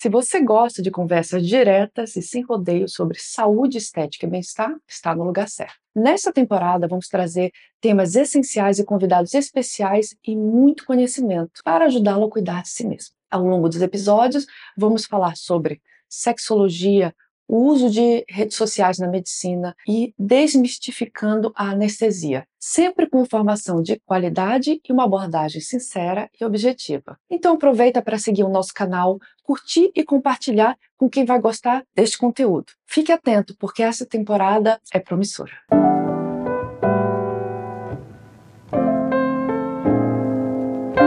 Se você gosta de conversas diretas e sem rodeios sobre saúde, estética e bem-estar, está no lugar certo. Nesta temporada, vamos trazer temas essenciais e convidados especiais e muito conhecimento para ajudá-lo a cuidar de si mesmo. Ao longo dos episódios, vamos falar sobre sexologia, o uso de redes sociais na medicina e desmistificando a anestesia, sempre com informação de qualidade e uma abordagem sincera e objetiva. Então aproveita para seguir o nosso canal, curtir e compartilhar com quem vai gostar deste conteúdo. Fique atento, porque essa temporada é promissora.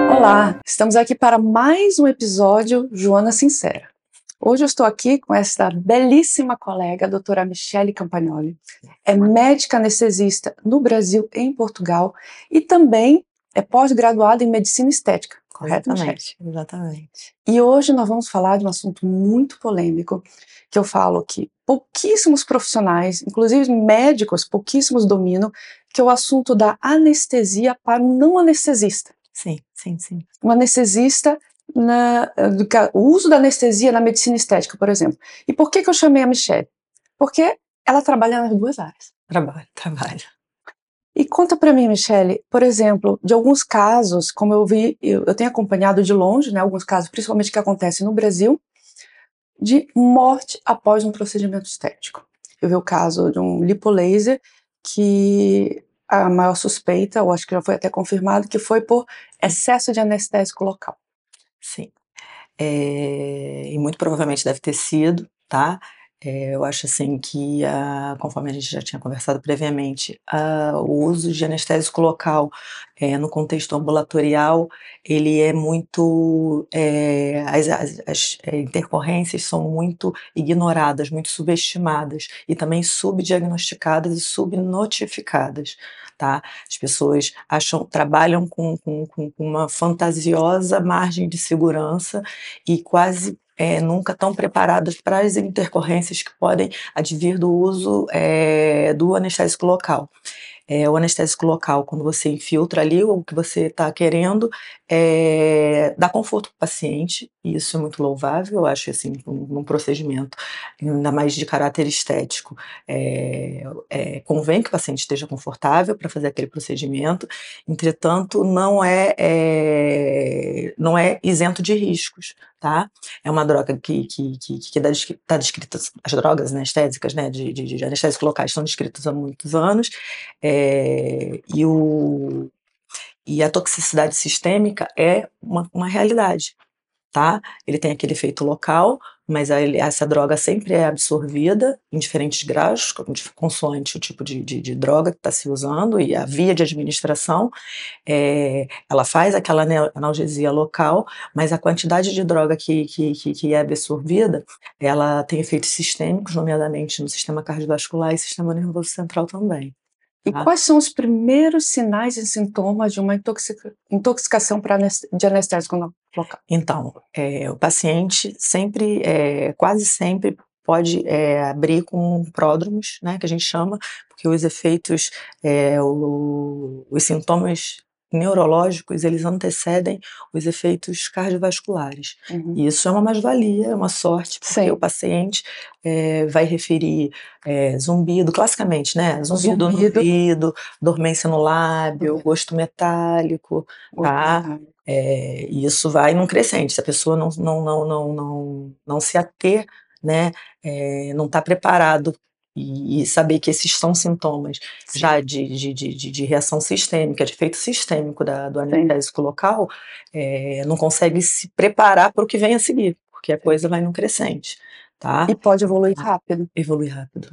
Olá, estamos aqui para mais um episódio Joana Sincera. Hoje eu estou aqui com essa belíssima colega, a doutora Michele Campagnoli. É médica anestesista no Brasil e em Portugal e também é pós-graduada em medicina estética, correto, Michele? Exatamente. E hoje nós vamos falar de um assunto muito polêmico, que eu falo que pouquíssimos profissionais, inclusive médicos, pouquíssimos dominam, que é o assunto da anestesia para um não anestesista. Sim. Um anestesista, o uso da anestesia na medicina estética, por exemplo. E por que eu chamei a Michele? Porque ela trabalha nas duas áreas. Trabalho. E conta para mim, Michele, por exemplo, de alguns casos, como eu vi, eu tenho acompanhado de longe, né, alguns casos, principalmente que acontecem no Brasil, de morte após um procedimento estético. Eu vi o caso de um lipolaser que a maior suspeita, eu acho que já foi até confirmado, que foi por excesso de anestésico local. Sim. E muito provavelmente deve ter sido, tá? Eu acho assim que, conforme a gente já tinha conversado previamente, o uso de anestésico local no contexto ambulatorial, ele é muito, as intercorrências são muito ignoradas, muito subestimadas e também subdiagnosticadas e subnotificadas, tá? As pessoas trabalham com uma fantasiosa margem de segurança e quase nunca estão preparadas para as intercorrências que podem advir do uso do anestésico local. O anestésico local, quando você infiltra ali o que você está querendo, dá conforto para o paciente, e isso é muito louvável, eu acho, assim, num procedimento, ainda mais de caráter estético. Convém que o paciente esteja confortável para fazer aquele procedimento, entretanto, não é isento de riscos, tá? É uma droga que está descrita, as drogas anestésicas, né, de anestésico locais estão descritas há muitos anos, e a toxicidade sistêmica é uma realidade, tá? Ele tem aquele efeito local, mas essa droga sempre é absorvida em diferentes graus, consoante o tipo de droga que está se usando e a via de administração. Ela faz aquela analgesia local, mas a quantidade de droga que é absorvida, ela tem efeitos sistêmicos, nomeadamente no sistema cardiovascular e sistema nervoso central também. E quais são os primeiros sinais e sintomas de uma intoxicação de anestésico local? Então, o paciente sempre, quase sempre, pode abrir com pródromos, né, que a gente chama, porque os efeitos, os sintomas neurológicos, eles antecedem os efeitos cardiovasculares. Uhum. E isso é uma mais-valia, é uma sorte, porque Sim. o paciente vai referir zumbido, classicamente, né? Zumbido no ouvido, dormência no lábio, gosto metálico, tá? E isso vai num crescente, se a pessoa não se ater, né, não está preparado e saber que esses são sintomas. Sim. Já de reação sistêmica, de efeito sistêmico do anestésico local, não consegue se preparar para o que vem a seguir, porque a coisa vai num crescente. Tá? E pode evoluir rápido. Evolui rápido,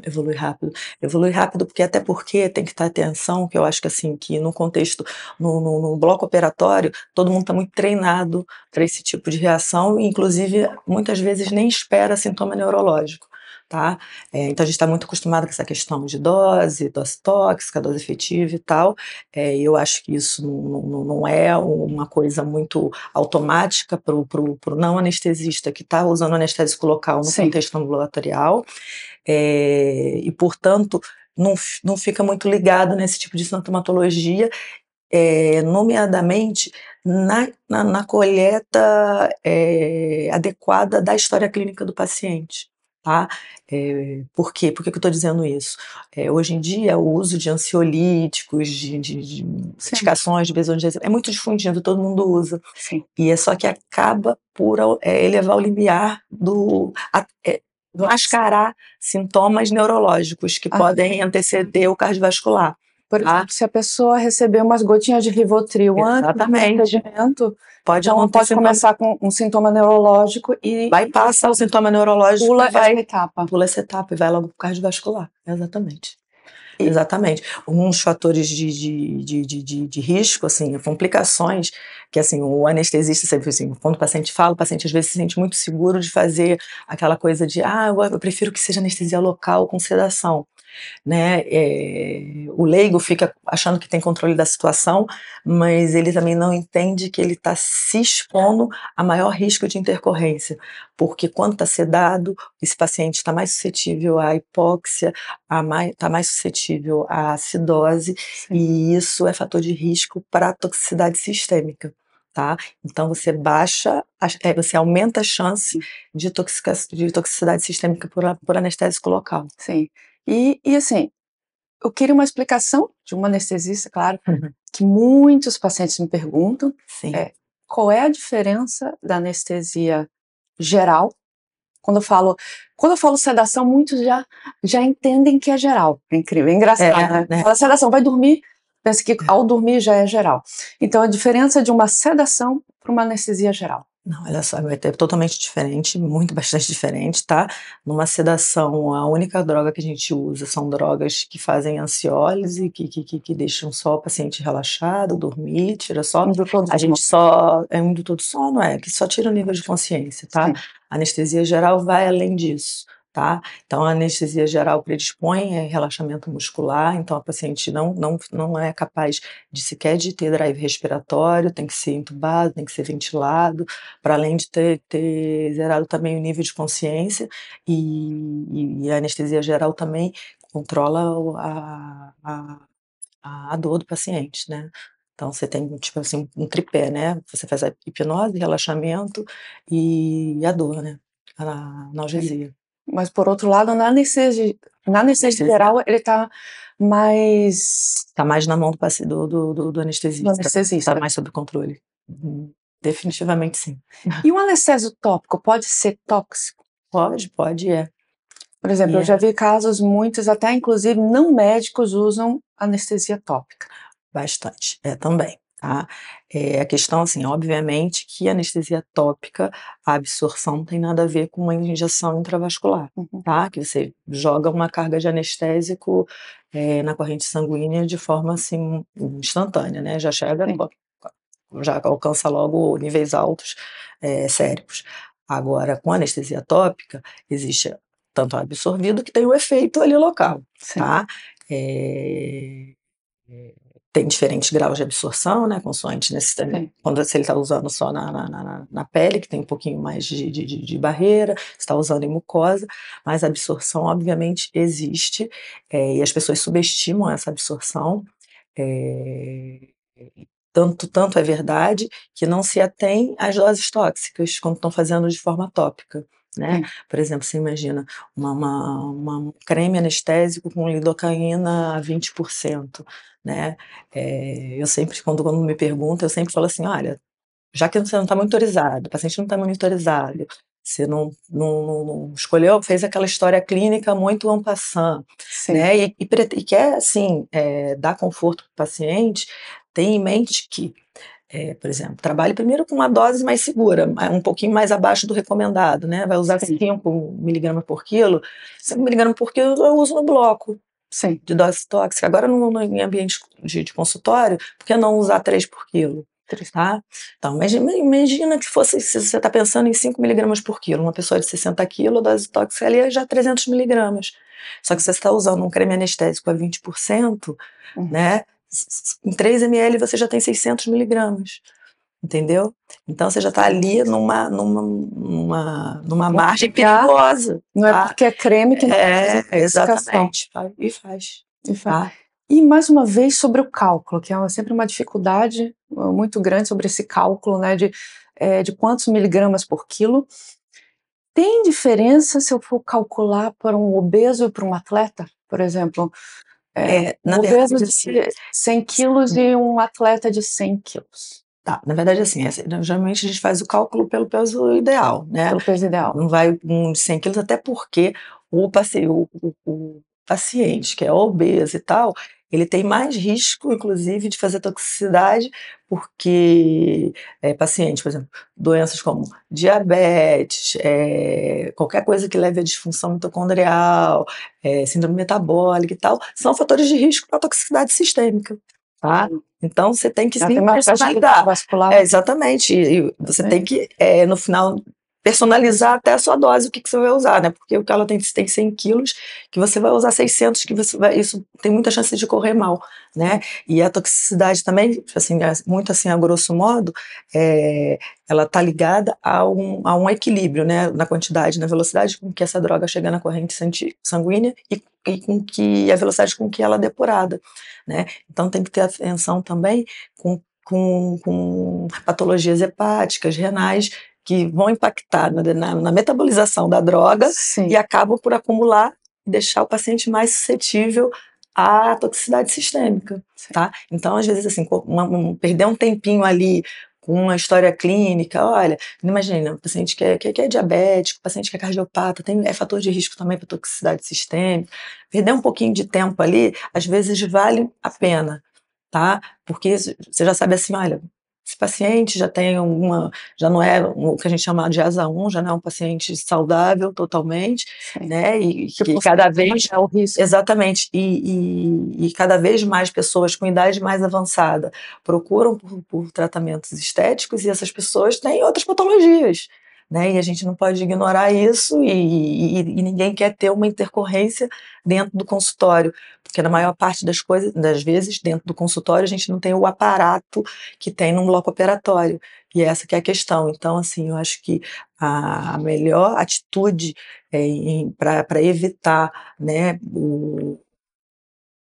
até porque tem que estar atenção, que eu acho que assim, que no contexto, no bloco operatório, todo mundo está muito treinado para esse tipo de reação, e inclusive muitas vezes nem espera sintoma neurológico, tá? Então a gente está muito acostumado com essa questão de dose tóxica, dose efetiva e tal, e eu acho que isso não é uma coisa muito automática para o não anestesista que está usando anestésico local no contexto ambulatorial, e portanto não fica muito ligado nesse tipo de sintomatologia, nomeadamente na coleta adequada da história clínica do paciente. Tá? Por quê? Por que eu estou dizendo isso? Hoje em dia, o uso de ansiolíticos, de medicações, de benzodiazepina, é muito difundido, todo mundo usa. Sim. E é só que acaba por elevar o limiar mascarar sintomas neurológicos que podem anteceder o cardiovascular. Por exemplo, se a pessoa receber umas gotinhas de Rivotril antes do procedimento, então ela pode começar com um sintoma neurológico e vai passar o sintoma neurológico, pula essa etapa e vai logo para o cardiovascular. Exatamente. Exatamente. Uns fatores de risco, assim, complicações, que assim, o anestesista sempre assim, quando o paciente fala, o paciente às vezes se sente muito seguro de fazer aquela coisa de eu prefiro que seja anestesia local com sedação. Né? O leigo fica achando que tem controle da situação, mas ele também não entende que ele está se expondo a maior risco de intercorrência, porque quando está sedado, esse paciente está mais suscetível à hipóxia, está mais suscetível à acidose, e isso é fator de risco para a toxicidade sistêmica. Tá? Então você você aumenta a chance de toxicidade sistêmica por anestésico local. Sim. E assim, eu queria uma explicação de uma anestesista, claro, que muitos pacientes me perguntam, qual é a diferença da anestesia geral? Quando eu falo sedação, muitos já entendem que é geral. É incrível, é engraçado, né? Fala sedação, vai dormir, pensa que ao dormir já é geral. Então, a diferença de uma sedação para uma anestesia geral. Não, olha só, vai ter totalmente diferente, bastante diferente, tá? Numa sedação, a única droga que a gente usa são drogas que fazem ansiólise, que deixam só o paciente relaxado, dormir, tira só. A gente só. É um indutor do sono, que só tira o nível de consciência, tá? A anestesia geral vai além disso. Tá? Então, a anestesia geral predispõe a relaxamento muscular, então a paciente não é capaz sequer de ter drive respiratório, tem que ser entubado, tem que ser ventilado, para além de ter zerado também o nível de consciência, e a anestesia geral também controla a dor do paciente, né? Então, você tem, tipo assim, um tripé, né? Você faz a hipnose, relaxamento e a dor, né? A analgesia. Mas, por outro lado, na anestesia geral, ele está mais... Está mais na mão do anestesista. Do anestesista. Está mais sob controle. Definitivamente sim. E o anestésio tópico pode ser tóxico? Pode, Por exemplo, eu já vi casos, muitos até inclusive não médicos usam anestesia tópica. Bastante, também. Tá? A questão, assim, obviamente que a anestesia tópica, a absorção não tem nada a ver com uma injeção intravascular, tá? Que você joga uma carga de anestésico na corrente sanguínea de forma, assim, instantânea, né? Já chega, já alcança logo níveis altos séricos. Agora, com anestesia tópica, existe tanto absorvido que tem o efeito ali local, tá? Tem diferentes graus de absorção, né, consoante se ele está usando só na pele, que tem um pouquinho mais de barreira, está usando em mucosa, mas a absorção, obviamente, existe, e as pessoas subestimam essa absorção, tanto é verdade que não se atém às doses tóxicas quando estão fazendo de forma tópica. Né? Por exemplo, você imagina um creme anestésico com lidocaína a 20%. Né? Eu sempre, quando me perguntam, eu sempre falo assim, olha, já que você não está monitorizado, o paciente não está monitorizado, você não escolheu, fez aquela história clínica muito en passant, né? E quer, assim, dar conforto para o paciente, tenha em mente que, por exemplo, trabalhe primeiro com uma dose mais segura, um pouquinho mais abaixo do recomendado, né? Vai usar 5 miligramas por quilo, 5 miligramas por quilo eu uso no bloco de dose tóxica. Agora, em ambiente de consultório, por que não usar 3 por quilo? Tá? Então, imagina que se você está pensando em 5 miligramas por quilo, uma pessoa de 60 quilos, a dose tóxica ali é já 300 miligramas. Só que você está usando um creme anestésico a 20%, né? Em 3 ml você já tem 600 miligramas, entendeu? Então você já está ali numa margem perigosa. Não é porque é creme que não faz exatamente. E faz. Tá? E mais uma vez sobre o cálculo, que é sempre uma dificuldade muito grande sobre esse cálculo, né, de quantos miligramas por quilo. Tem diferença se eu for calcular para um obeso e para um atleta? Por exemplo, Na um obeso verdade, assim, de 100 quilos e um atleta de 100 quilos, tá, na verdade, assim, geralmente a gente faz o cálculo pelo peso ideal, né? pelo peso ideal. Não vai um de 100 quilos, até porque o paciente que é obeso e tal, ele tem mais risco, inclusive, de fazer toxicidade, porque paciente, por exemplo, doenças como diabetes, qualquer coisa que leve à disfunção mitocondrial, síndrome metabólica e tal, são fatores de risco para toxicidade sistêmica, tá? Então, você tem que Já tem sim uma fragilidade personalizar. vascular. Exatamente. E você tem Também. que, no final, personalizar até a sua dose, o que você vai usar, né? Porque o que ela tem 100 quilos, que você vai usar 600, que isso tem muita chance de correr mal, né? E a toxicidade também, assim, muito assim, a grosso modo, ela está ligada a um equilíbrio, né? Na quantidade, na velocidade com que essa droga chega na corrente sanguínea e com que a velocidade com que ela é depurada, né? Então tem que ter atenção também com patologias hepáticas, renais, que vão impactar na metabolização da droga Sim. e acabam por acumular e deixar o paciente mais suscetível à toxicidade sistêmica, tá? Então, às vezes, assim, perder um tempinho ali com uma história clínica, olha, imagina, o paciente que é diabético, paciente que é cardiopata, é fator de risco também para toxicidade sistêmica, perder um pouquinho de tempo ali, às vezes vale a pena, tá? Porque você já sabe assim, olha, esse paciente já não é o que a gente chama de asa 1, já não é um paciente saudável totalmente, Sim. né? E Tipo, cada vez é o risco. Exatamente. E cada vez mais pessoas com idade mais avançada procuram por tratamentos estéticos e essas pessoas têm outras patologias, né? E a gente não pode ignorar isso e ninguém quer ter uma intercorrência dentro do consultório, porque na maior parte das vezes, dentro do consultório, a gente não tem o aparato que tem num bloco operatório. E essa que é a questão. Então, assim, eu acho que a melhor atitude para evitar, né,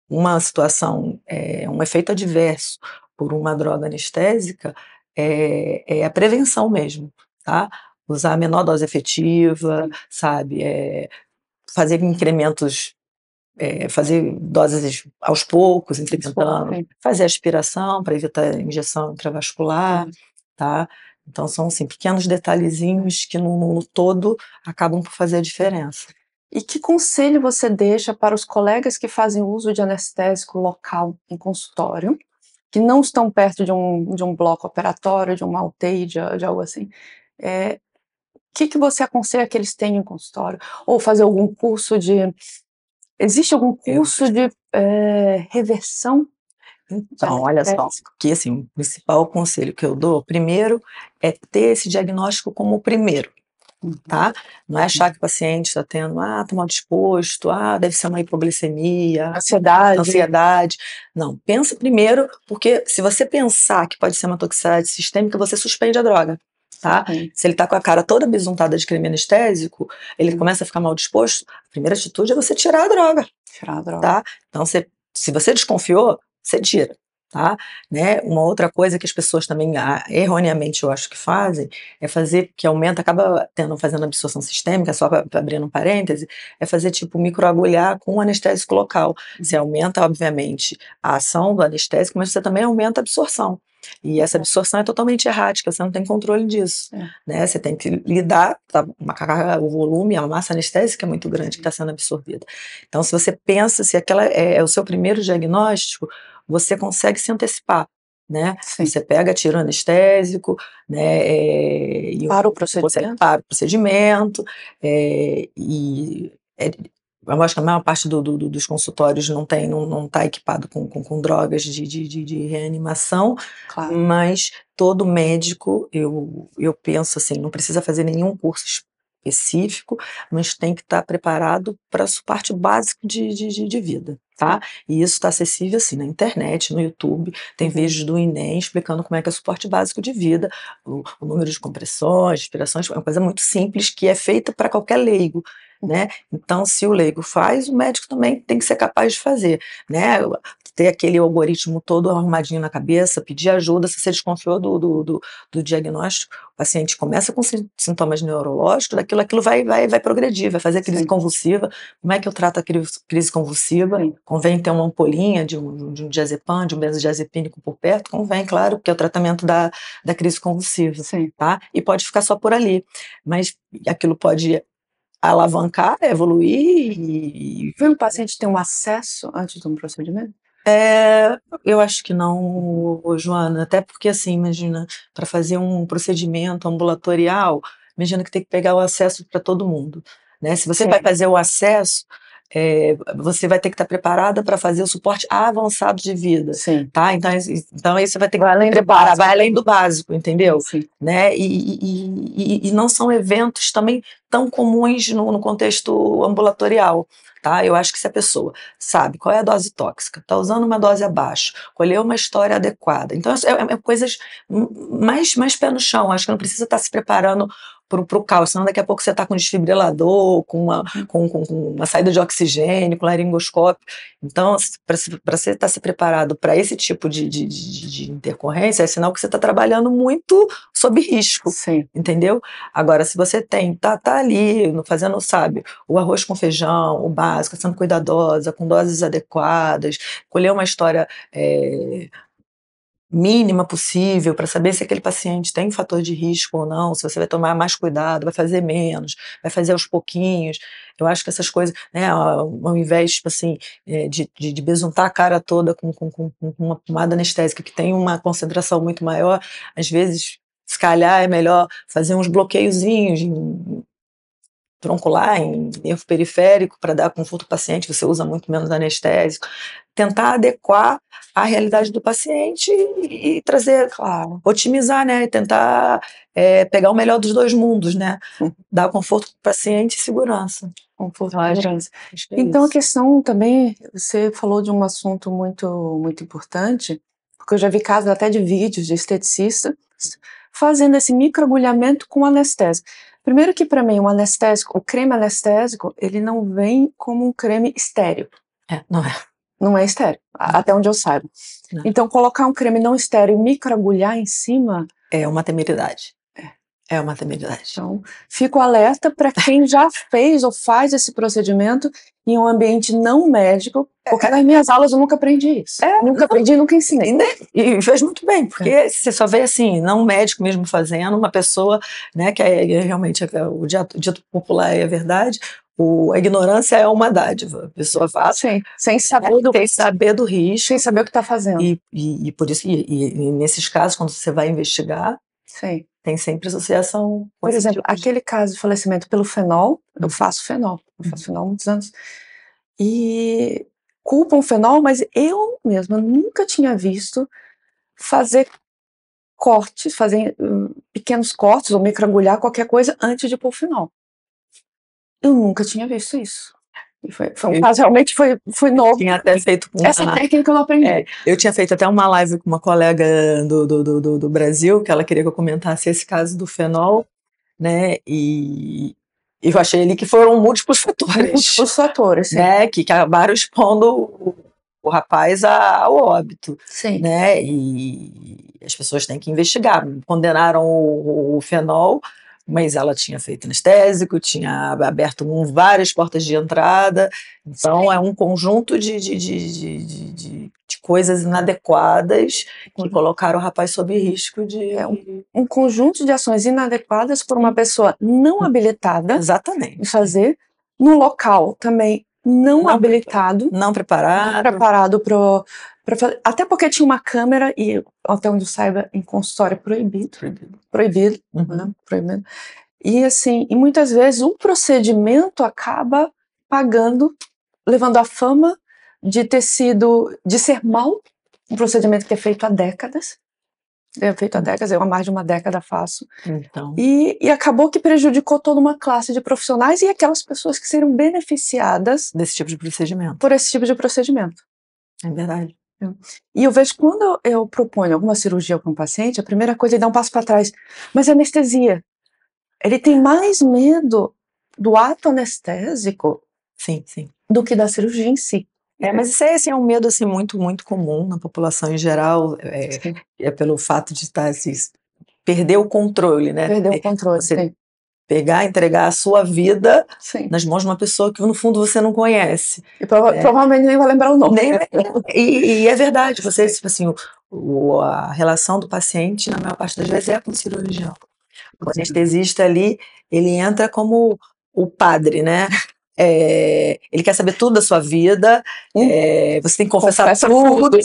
uma situação, um efeito adverso por uma droga anestésica é a prevenção mesmo, tá? Usar a menor dose efetiva, sabe? Fazer incrementos, fazer doses aos poucos, incrementando, fazer aspiração para evitar injeção intravascular, tá? Então são assim, pequenos detalhezinhos que no todo acabam por fazer a diferença. E que conselho você deixa para os colegas que fazem uso de anestésico local em consultório, que não estão perto de um bloco operatório, de uma UTI, de algo assim? O que você aconselha que eles tenham em consultório? Ou fazer algum curso de... Existe algum curso de reversão? Então, olha só, que assim, o principal conselho que eu dou, primeiro, é ter esse diagnóstico como o primeiro, tá? Não é achar que o paciente está tendo, tá mal disposto, deve ser uma hipoglicemia, ansiedade. Não, pensa primeiro, porque se você pensar que pode ser uma toxicidade sistêmica, você suspende a droga, tá? Se ele está com a cara toda besuntada de creme anestésico, ele começa a ficar mal disposto, a primeira atitude é você tirar a droga. Tá? Então, se você desconfiou, você tira, tá? Né? Uma outra coisa que as pessoas também erroneamente eu acho que fazem é fazer, que acaba fazendo absorção sistêmica, só para abrir um parêntese, é fazer tipo microagulhar com anestésico local. Você aumenta, obviamente, a ação do anestésico, mas você também aumenta a absorção. E essa absorção é totalmente errática, você não tem controle disso, né? Você tem que lidar, o volume, a massa anestésica é muito grande que está sendo absorvida. Então, se você pensa, se aquela é o seu primeiro diagnóstico, você consegue se antecipar, né? Você tira o anestésico, né? Para o procedimento? Para o procedimento, eu acho que a maior parte dos consultórios não está equipado com drogas de reanimação, mas todo médico, eu penso assim, não precisa fazer nenhum curso específico, mas tem que estar preparado para a parte básica de vida, tá? E isso está acessível assim na internet, no YouTube, tem vídeos do INEM explicando como é que é o suporte básico de vida, o número de compressões, respirações, é uma coisa muito simples que é feita para qualquer leigo, né? Então, se o leigo faz, o médico também tem que ser capaz de fazer, né? ter aquele algoritmo todo arrumadinho na cabeça, pedir ajuda. Se você desconfiou do diagnóstico, o paciente começa com sintomas neurológicos, aquilo vai progredir, vai fazer crise Sim. convulsiva. Como é que eu trato a crise convulsiva? Sim. Convém ter uma ampolinha de um diazepam, de um benzodiazepínico por perto? Convém, claro, porque é o tratamento da crise convulsiva. Sim. Tá? E pode ficar só por ali. Mas aquilo pode alavancar, evoluir e... Foi um paciente ter um acesso antes de um procedimento? Eu acho que não, Joana, até porque assim, imagina, para fazer um procedimento ambulatorial, imagina que tem que pegar o acesso para todo mundo, né? Se você Sim. vai fazer o acesso, você vai ter que estar preparada para fazer o suporte avançado de vida, Sim. tá? Então aí você vai ter que Vai além do preparar, básico. vai além do básico, entendeu? Sim. Né? E não são eventos também tão comuns no contexto ambulatorial. Tá? Eu acho que se a pessoa sabe qual é a dose tóxica, está usando uma dose abaixo, colheu uma história adequada, então coisas mais pé no chão. Acho que não precisa estar se preparando para o caos, senão daqui a pouco você está com um desfibrilador, com uma saída de oxigênio, com laringoscópio. Então, para você estar se preparado para esse tipo de intercorrência, é sinal que você está trabalhando muito sob risco. Sim. Entendeu? Agora, se você tá ali fazendo, sabe, o arroz com feijão, o básico, sendo cuidadosa, com doses adequadas, colher uma história mínima possível para saber se aquele paciente tem fator de risco ou não, se você vai tomar mais cuidado, vai fazer menos, vai fazer aos pouquinhos. Eu acho que essas coisas, né, ao invés, tipo assim, de besuntar a cara toda com uma pomada anestésica que tem uma concentração muito maior, às vezes, se calhar é melhor fazer uns bloqueiozinhos troncular, em nervo periférico, para dar conforto ao paciente, você usa muito menos anestésico. Tentar adequar à realidade do paciente e trazer, claro, otimizar, né? Tentar pegar o melhor dos dois mundos, né? Dar conforto para o paciente e segurança. Conforto e segurança. Então, a questão também, você falou de um assunto muito, muito importante, porque eu já vi casos até de vídeos de esteticistas fazendo esse microagulhamento com anestésico. Primeiro que para mim o anestésico, o creme anestésico, ele não vem como um creme estéril. Não é. Não é estéril, até onde eu saiba. Não. Então colocar um creme não estéril e microagulhar em cima... É uma temeridade. É uma temeridade. Então, fico alerta para quem já fez ou faz esse procedimento em um ambiente não médico, porque nas minhas aulas eu nunca aprendi isso. Nunca aprendi, nunca ensinei. E fez muito bem, porque você só vê assim, não médico mesmo fazendo, uma pessoa, né, que realmente o dito popular é a verdade, a ignorância é uma dádiva. A pessoa faz sem saber do risco. Sem saber o que está fazendo. E por isso, e nesses casos, quando você vai investigar, tem sempre associação. Por exemplo, aquele caso de falecimento pelo fenol, eu faço fenol há muitos anos, e culpam fenol, mas eu mesma nunca tinha visto fazer cortes, fazer pequenos cortes ou microagulhar qualquer coisa antes de pôr fenol. Eu nunca tinha visto isso. Foi um caso, realmente foi novo. Tinha até feito essa técnica eu não aprendi. Eu tinha feito até uma live com uma colega do Brasil, que ela queria que eu comentasse esse caso do fenol, né? E eu achei ali que foram múltiplos fatores. Múltiplos fatores, sim. Né? Que acabaram expondo o rapaz ao óbito. Sim. Né? E as pessoas têm que investigar. Condenaram o fenol, mas ela tinha feito anestésico, tinha aberto várias portas de entrada, então é um conjunto de coisas inadequadas que colocaram o rapaz sob risco de... um conjunto de ações inadequadas por uma pessoa não habilitada Exatamente. em fazer, num local também não habilitado, não preparado para fazer, até porque tinha uma câmera e, até onde eu saiba, em consultório proibido. Né? Proibido. E assim, e muitas vezes o procedimento acaba pagando, levando a fama de ser mal, um procedimento que é feito há décadas. Eu há mais de uma década faço. Então. E acabou que prejudicou toda uma classe de profissionais e aquelas pessoas que seriam beneficiadas desse tipo de procedimento. Por esse tipo de procedimento. É verdade. E eu vejo que quando eu proponho alguma cirurgia para um paciente, a primeira coisa é dar um passo para trás. Mas anestesia. Ele tem mais medo do ato anestésico sim. do que da cirurgia em si. Mas isso aí, assim, é um medo, assim, muito, muito comum na população em geral, Sim. é pelo fato de estar, assim, perder o controle, né? Perder o controle, Você sim. pegar, entregar a sua vida Sim. nas mãos de uma pessoa que, no fundo, você não conhece. E provavelmente nem vai lembrar o nome. E é verdade, você, tipo assim, a relação do paciente, na maior parte das vezes, é com o cirurgião. O anestesista ali, ele entra como o padre, né? Ele quer saber tudo da sua vida, você tem que confessar tudo,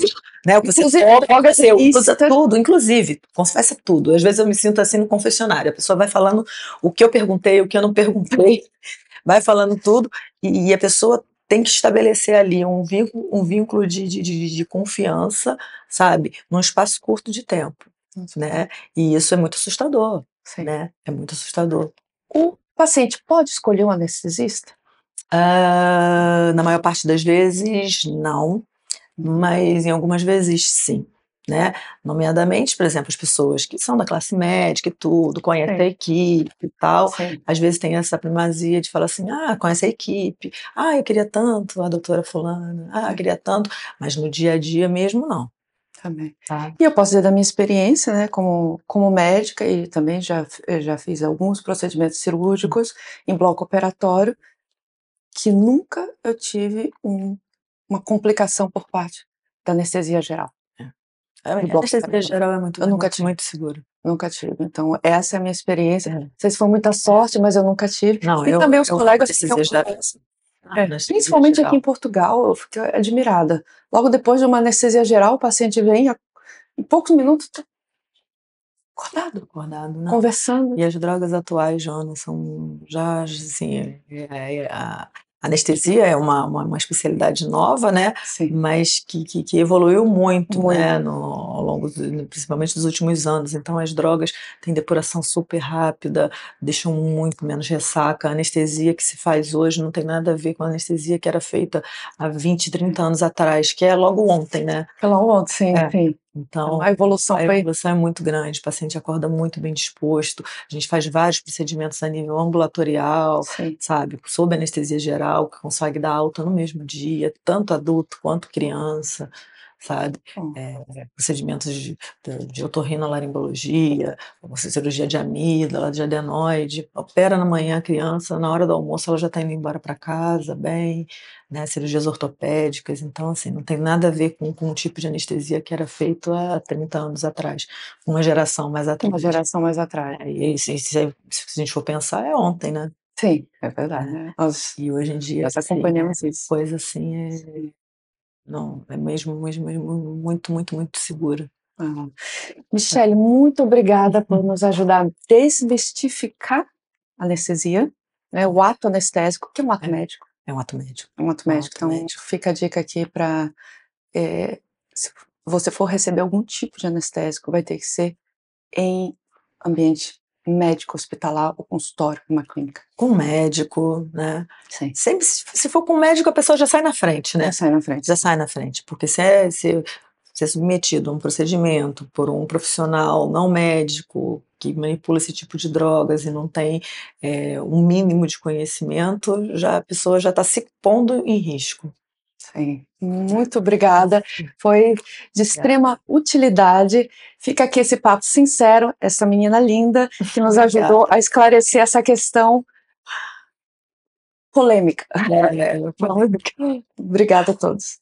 né? O que você pode, você usa tudo, inclusive, confessa tudo. Às vezes eu me sinto assim no confessionário, a pessoa vai falando o que eu perguntei, o que eu não perguntei, vai falando tudo, e a pessoa tem que estabelecer ali um vínculo de confiança, sabe? Num espaço curto de tempo, né? E isso é muito assustador, né? É muito assustador. O paciente pode escolher um anestesista? Na maior parte das vezes, não, mas em algumas vezes, sim. Né? Nomeadamente, por exemplo, as pessoas que são da classe médica e tudo, conhecem a equipe e tal, às vezes tem essa primazia de falar assim, conhece a equipe, eu queria tanto a doutora fulana, eu queria tanto, mas no dia a dia mesmo, não. Também. E eu posso dizer da minha experiência, né, como médica, e também já fiz alguns procedimentos cirúrgicos em bloco operatório, que nunca eu tive uma complicação por parte da anestesia geral. A anestesia geral é muito, eu nunca tive. muito seguro. Nunca tive. Então, essa é a minha experiência. Não sei se foi muita sorte, mas eu nunca tive. Não, e também os colegas que principalmente aqui em Portugal, eu fiquei admirada. Logo depois de uma anestesia geral, o paciente vem, em poucos minutos, acordado, não. Conversando. E as drogas atuais, Joana, são já, assim, a anestesia é uma especialidade nova, né? Sim. Mas que evoluiu muito, né? Ao longo, principalmente dos últimos anos. Então, as drogas têm depuração super rápida, deixam muito menos ressaca. A anestesia que se faz hoje não tem nada a ver com a anestesia que era feita há 20, 30 anos atrás, que é logo ontem, né? Sim, sim. Então, a evolução é muito grande, o paciente acorda muito bem disposto, a gente faz vários procedimentos a nível ambulatorial, sabe, sob anestesia geral, que consegue dar alta no mesmo dia, tanto adulto quanto criança, sabe, procedimentos de otorrinolaringologia, cirurgia de amígdala, de adenoide, opera na manhã a criança, na hora do almoço ela já está indo embora para casa, bem, né, cirurgias ortopédicas, então assim, não tem nada a ver com o tipo de anestesia que era feito há 30 anos atrás, uma geração mais atrás. E se a gente for pensar, é ontem, né? Sim, é verdade. E hoje em dia, nós acompanhamos isso. Coisa assim, não, é mesmo muito, muito, muito segura. Michele, muito obrigada por nos ajudar a desmistificar a anestesia, né, o ato anestésico, que é um ato médico. É um ato médico. É um ato médico. Então, fica a dica aqui para, se você for receber algum tipo de anestésico, vai ter que ser em ambiente médico, hospitalar ou consultório, uma clínica. Com médico, né? Sim. Sempre, se for com médico, a pessoa já sai na frente, né? Já sai na frente, porque se é submetido a um procedimento por um profissional não médico que manipula esse tipo de drogas e não tem um mínimo de conhecimento, a pessoa já está se pondo em risco. Sim, muito obrigada, foi de extrema utilidade. Fica aqui esse papo sincero, essa menina linda que nos ajudou a esclarecer essa questão polêmica. Obrigada a todos.